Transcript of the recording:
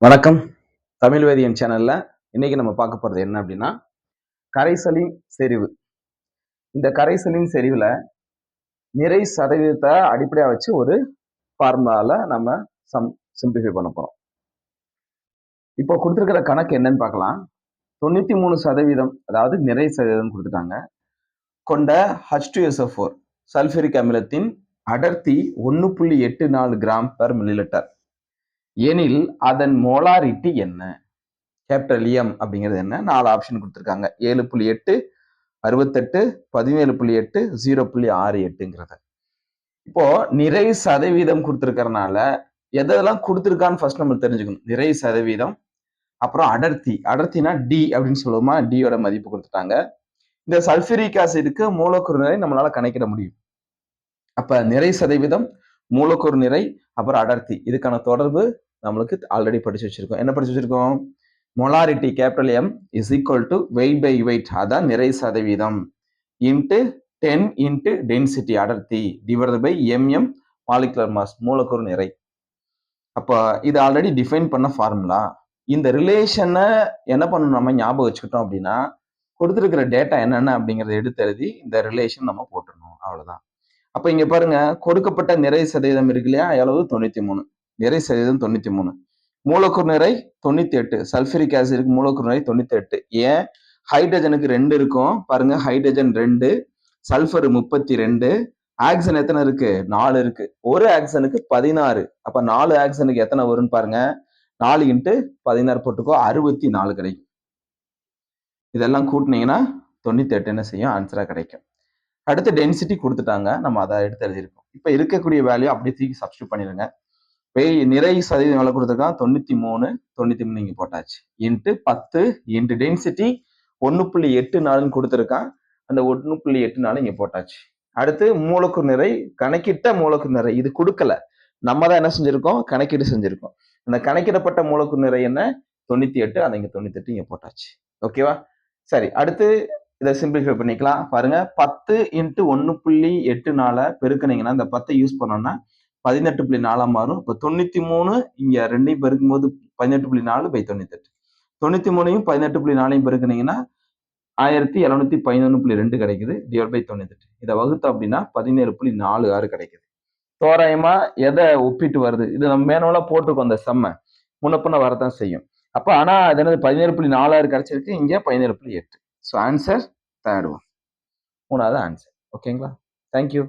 வணக்கம். தமிழ் வேதியியல் சேனல்ல இன்னைக்கு நம்ம பார்க்க போறது என்ன அப்படின்னா, கரைசலின் செறிவு. இந்த கரைசலின் செறிவுல நிறை சதவீதத்தை அடிப்படையா வச்சு ஒரு ஃபார்முலால நம்ம சிம்பிளிஃபை பண்ண போறோம். இப்போ கொடுத்திருக்கிற கணக்கு என்னன்னு பார்க்கலாம். 93% அதாவது நிறை சதவீதம் கொடுத்துட்டாங்க. கொண்ட H2SO4 சல்பூரிக் அமிலத்தின் அடர்த்தி 1.84 கிராம் பெர் மில்லிலிட்டர் எனில் அதன் மோலாரிட்டி என்ன? கேபிட்டல் எம் அப்படிங்கிறது என்ன? 4 ஆப்ஷன் கொடுத்துருக்காங்க. 7.8, 68, 17.8, 0.68ங்கிறத. இப்போ நிறை சதவீதம் கொடுத்துருக்கறனால எதெல்லாம் கொடுத்துருக்கான்னு ஃபர்ஸ்ட் நம்ம தெரிஞ்சுக்கணும். நிறை சதவீதம், அப்புறம் அடர்த்தி. அடர்த்தினா டி அப்படின்னு சொல்லுவோமா? டியோட மதிப்பு கொடுத்துட்டாங்க. இந்த சல்பூரிக் ஆசிடுக்கு மூலக்கூறு நிறை நம்மளால கணக்கிட முடியும். அப்ப நிறை சதவீதம், மூலக்கூறு நிறை, அப்புறம் அடர்த்தி, இதுக்கான தொடர்பு நம்மளுக்கு ஆல்ரெடி படிச்சு வச்சிருக்கோம். என்ன படிச்சு வச்சிருக்கோம்? Molarity capital M is equal to weight by weight, அதான் நிறை சதவீதம், இன்ட்டு 10 இன்ட்டு டென்சிட்டி அடர்த்தி divided by MM molecular mass மூலக்கூறு நிறை. அப்போ இது ஆல்ரெடி டிஃபைன் பண்ண ஃபார்முலா. இந்த ரிலேஷனை என்ன பண்ணணும் நம்ம ஞாபகம் வச்சுக்கிட்டோம் அப்படின்னா, கொடுத்துருக்கிற டேட்டா என்னென்ன அப்படிங்கிறத எடுத்து எழுதி இந்த ரிலேஷன் நம்ம போட்டுடணும், அவ்வளவுதான். அப்ப இங்க பாருங்க, கொடுக்கப்பட்ட நிறை சதவீதம் இருக்கு இல்லையா? எவ்வளவு? 93. நிறை சதவீதம் 93. மூலக்கூறு நிறை 98. சல்பூரிக் ஆசிடுக்கு மூலக்கூறு நிறை 98. ஏன்? ஹைட்ரஜனுக்கு 2 இருக்கும் பாருங்க. ஹைட்ரஜன் 2, சல்பர் 32, ஆக்சன் எத்தனை இருக்கு? 4 இருக்கு. ஒரு ஆக்சனுக்கு 16. அப்ப 4 ஆக்சனுக்கு எத்தனை வரும்னு பாருங்க. 4 இன்ட்டு 16 போட்டுக்கோ, 64 கிடைக்கும். இதெல்லாம் கூட்டினீங்கன்னா 98 என்ன செய்யும்? ஆன்சரா கிடைக்கும். அடுத்து டென்சிட்டி கொடுத்துட்டாங்க, நம்ம அதை எடுத்து எழுதியிருக்கோம். இப்ப இருக்கக்கூடிய வேல்யூ அப்படியே தூக்கி சப்ஸ்டியூட் பண்ணிடுங்க. நிறை சதவீதம் எவ்வளவு கொடுத்துருக்கான்? 93 இங்க போட்டாச்சு. இன்ட்டு 10 இன்ட்டு டென்சிட்டி 1.84 கொடுத்துருக்கான். அந்த 1.84 இங்க போட்டாச்சு. அடுத்து மூலக்கூறு நிறை, கணக்கிட்ட மூலக்கூறு நிறை. இது கொடுக்கல, நம்ம தான் என்ன செஞ்சிருக்கோம்? கணக்கீடு செஞ்சிருக்கோம். அந்த கணக்கிடப்பட்ட மூலக்கூறு நிறை என்ன? 98. அதை இங்க 98 இங்க போட்டாச்சு. ஓகேவா? சரி, அடுத்து இதை சிம்பிளிஃபை பண்ணிக்கலாம். பாருங்க, 10 இன்ட்டு 1.84 பெருக்கினீங்கன்னா இந்த 10 யூஸ் பண்ணோம்னா 18.4 மாறும். இப்போ 93 இங்க 2ஐயும் பெருக்கும்போது 18.4 பை 98. 93ஐயும் 18.4ஐயும் பெருக்கினீங்கன்னா 1711.2 கிடைக்குது. Divide by 98. இதை வகுத்தோம் அப்படின்னா 17.46 கிடைக்குது. தோராயமா எதை ஒப்பிட்டு வருது? இது நம்ம மேனுவலா போட்டுக்கோம். அந்த செம்ம முன்னப்பின்ன வரதான் செய்யும். அப்ப ஆனா அது என்னது? 17.46 கிடைச்சிருக்கு. இங்க 17.8. ஸோ ஆன்சர் தேர்ட் ஒன், 3வது ஆன்சர். ஓகேங்களா? தேங்க்யூ.